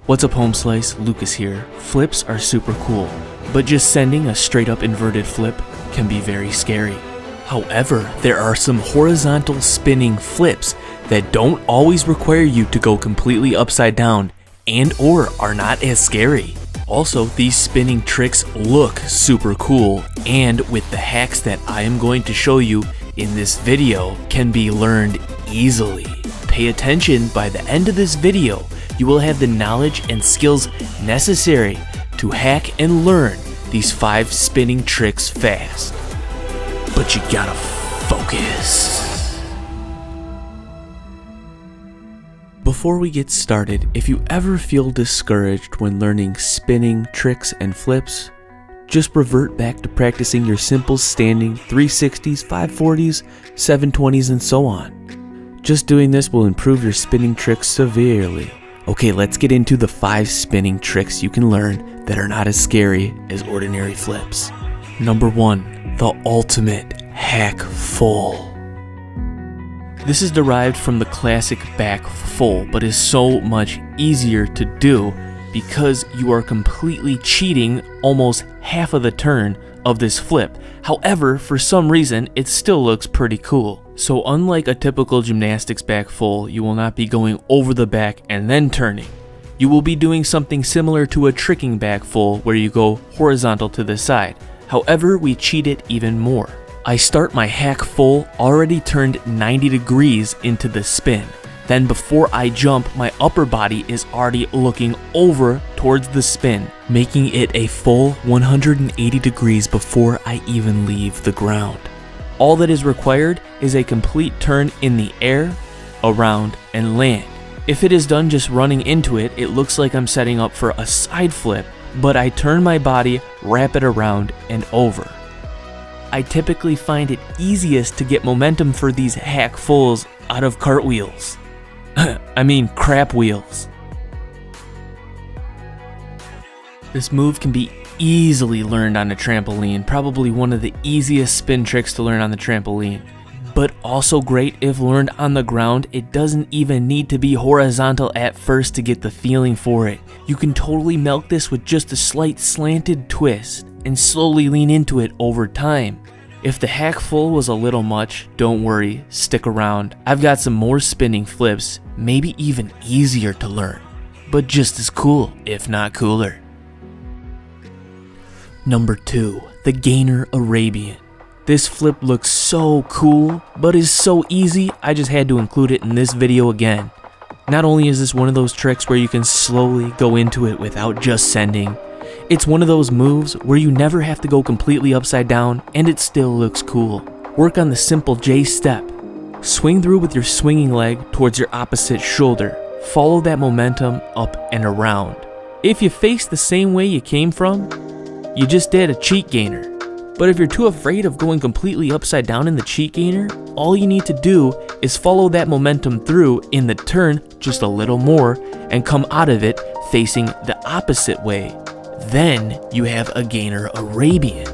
What's up, Home Slice? Lucas here. Flips are super cool, but just sending a straight up inverted flip can be very scary. However, there are some horizontal spinning flips that don't always require you to go completely upside down and or are not as scary. Also, these spinning tricks look super cool, and with the hacks that I am going to show you in this video can be learned easily. Pay attention. By the end of this video, you will have the knowledge and skills necessary to hack and learn these 5 spinning tricks fast. But you gotta focus. Before we get started, if you ever feel discouraged when learning spinning tricks and flips, just revert back to practicing your simple standing 360s, 540s, 720s, and so on. Just doing this will improve your spinning tricks severely. Okay, let's get into the 5 spinning tricks you can learn that are not as scary as ordinary flips. Number 1, the ultimate hack full. This is derived from the classic back full, but is so much easier to do because you are completely cheating almost half of the turn of this flip. However, for some reason, it still looks pretty cool. So unlike a typical gymnastics back full, you will not be going over the back and then turning. You will be doing something similar to a tricking back full where you go horizontal to the side. However, we cheat it even more. I start my hack full already turned 90 degrees into the spin. Then before I jump, my upper body is already looking over towards the spin, making it a full 180 degrees before I even leave the ground. All that is required is a complete turn in the air, around, and land. If it is done just running into it, it looks like I'm setting up for a side flip, but I turn my body, wrap it around, and over. I typically find it easiest to get momentum for these hack fulls out of cartwheels. I mean crap wheels. This move can be easily learned on a trampoline, probably one of the easiest spin tricks to learn on the trampoline. But also great if learned on the ground. It doesn't even need to be horizontal at first to get the feeling for it. You can totally milk this with just a slight slanted twist and slowly lean into it over time. If the hack full was a little much, don't worry, stick around. I've got some more spinning flips, maybe even easier to learn, but just as cool, if not cooler. Number 2, the Gainer Arabian. This flip looks so cool, but is so easy, I just had to include it in this video again. Not only is this one of those tricks where you can slowly go into it without just sending, it's one of those moves where you never have to go completely upside down and it still looks cool. Work on the simple J step. Swing through with your swinging leg towards your opposite shoulder. Follow that momentum up and around. If you face the same way you came from, you just did a cheat gainer. But if you're too afraid of going completely upside down in the cheat gainer, all you need to do is follow that momentum through in the turn just a little more and come out of it facing the opposite way. Then you have a Gainer Arabian.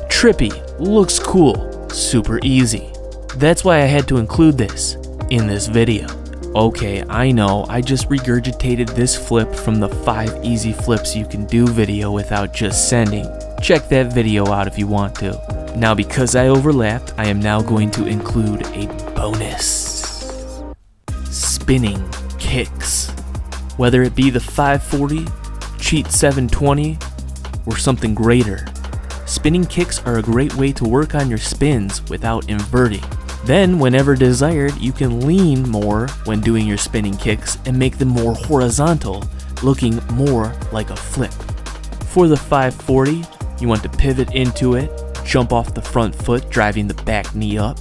Trippy, looks cool, super easy. That's why I had to include this in this video. Okay, I know, I just regurgitated this flip from the 5 easy flips you can do video without just sending. Check that video out if you want to. Now because I overlapped, I am now going to include a bonus. Spinning kicks. Whether it be the 540, cheat 720, or something greater, spinning kicks are a great way to work on your spins without inverting. Then, whenever desired, you can lean more when doing your spinning kicks and make them more horizontal, looking more like a flip. For the 540, you want to pivot into it, jump off the front foot, driving the back knee up.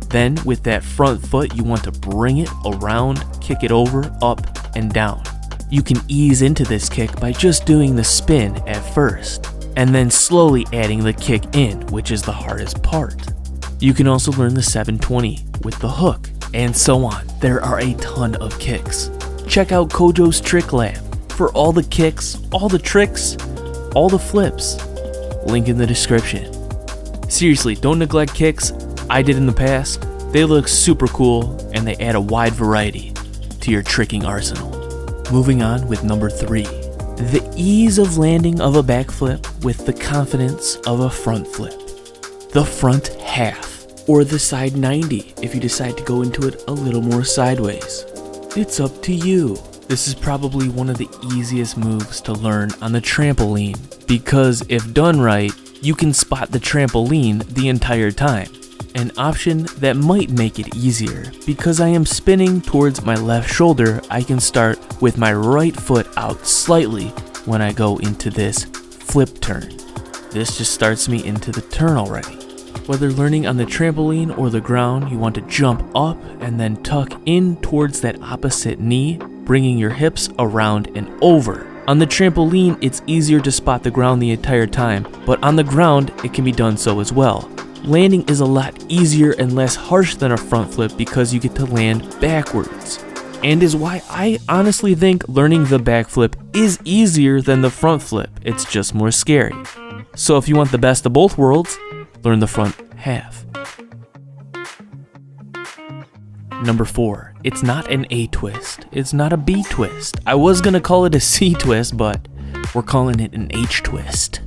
Then, with that front foot, you want to bring it around, kick it over, up, and down. You can ease into this kick by just doing the spin at first, and then slowly adding the kick in, which is the hardest part. You can also learn the 720 with the hook, and so on. There are a ton of kicks. Check out Kojo's Trick Lab for all the kicks, all the tricks, all the flips. Link in the description. Seriously, don't neglect kicks. I did in the past. They look super cool, and they add a wide variety to your tricking arsenal. Moving on with number 3. The ease of landing of a backflip with the confidence of a front flip. The front half, or the side 90 if you decide to go into it a little more sideways. It's up to you. This is probably one of the easiest moves to learn on the trampoline, because if done right, you can spot the trampoline the entire time. An option that might make it easier. Because I am spinning towards my left shoulder, I can start with my right foot out slightly when I go into this flip turn. This just starts me into the turn already. Whether learning on the trampoline or the ground, you want to jump up and then tuck in towards that opposite knee, bringing your hips around and over. On the trampoline, it's easier to spot the ground the entire time, but on the ground, it can be done so as well. Landing is a lot easier and less harsh than a front flip because you get to land backwards. And is why I honestly think learning the backflip is easier than the front flip. It's just more scary. So if you want the best of both worlds, learn the front half. Number 4, it's not an A twist. It's not a B twist. I was gonna call it a C twist, but we're calling it an H twist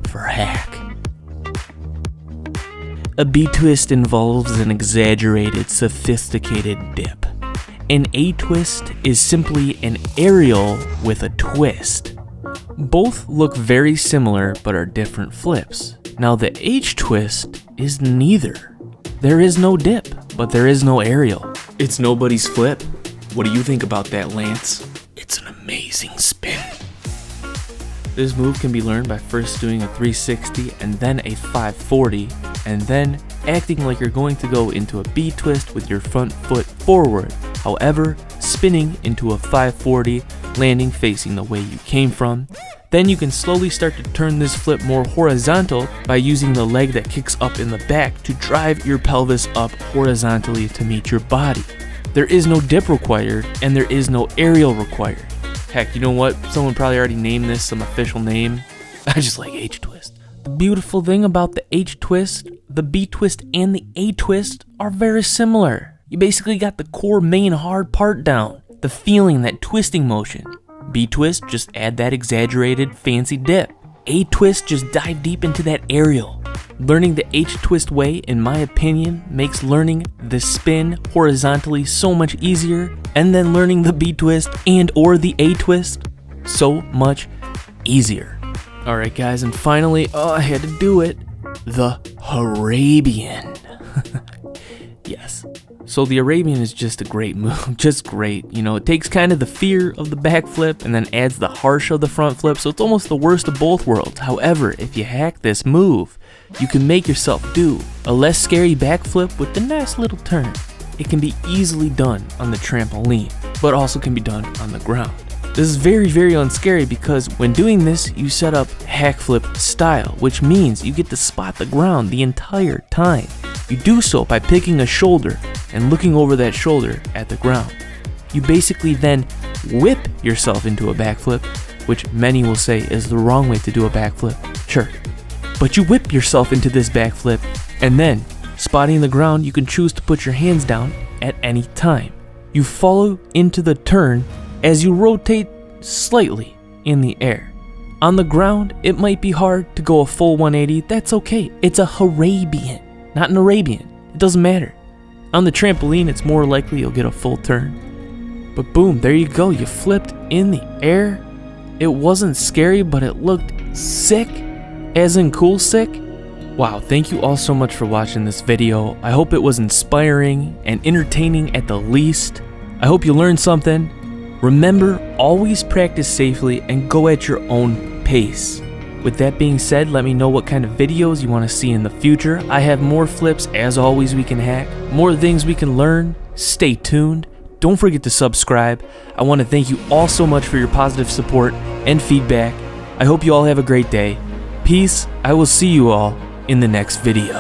for hack. A B twist involves an exaggerated, sophisticated dip. An A twist is simply an aerial with a twist. Both look very similar but are different flips. Now the H twist is neither. There is no dip, but there is no aerial. It's nobody's flip. What do you think about that, Lance? It's an amazing spin. This move can be learned by first doing a 360 and then a 540, and then acting like you're going to go into a B twist with your front foot forward. However, spinning into a 540, landing facing the way you came from. Then you can slowly start to turn this flip more horizontal by using the leg that kicks up in the back to drive your pelvis up horizontally to meet your body. There is no dip required, and there is no aerial required. Heck, you know what? Someone probably already named this some official name. I just like H twist. The beautiful thing about the H twist, the B twist, and the A twist are very similar. You basically got the core main hard part down. The feeling, that twisting motion. B twist, just add that exaggerated fancy dip. A twist, just dive deep into that aerial. Learning the H twist way, in my opinion, makes learning the spin horizontally so much easier, and then learning the B twist and or the A twist so much easier. Alright guys, and finally, I had to do it, the Arabian. Yes. So the Arabian is just a great move, just great. You know, it takes kind of the fear of the back flip and then adds the harsh of the front flip, so it's almost the worst of both worlds. However, if you hack this move, you can make yourself do a less scary back flip with a nice little turn. It can be easily done on the trampoline, but also can be done on the ground. This is very, very unscary because when doing this, you set up hack flip style, which means you get to spot the ground the entire time. You do so by picking a shoulder and looking over that shoulder at the ground. You basically then whip yourself into a backflip, which many will say is the wrong way to do a backflip. Sure. But you whip yourself into this backflip, and then, spotting the ground, you can choose to put your hands down at any time. You follow into the turn as you rotate slightly in the air. On the ground, it might be hard to go a full 180. That's okay. It's a Arabian, not an Arabian. It doesn't matter. On the trampoline, it's more likely you'll get a full turn. But boom, there you go. You flipped in the air. It wasn't scary, but it looked sick, as in cool sick. Wow, thank you all so much for watching this video. I hope it was inspiring and entertaining at the least. I hope you learned something. Remember, always practice safely and go at your own pace. With that being said, let me know what kind of videos you want to see in the future. I have more flips, as always, we can hack, more things we can learn. Stay tuned. Don't forget to subscribe. I want to thank you all so much for your positive support and feedback. I hope you all have a great day. Peace. I will see you all in the next video.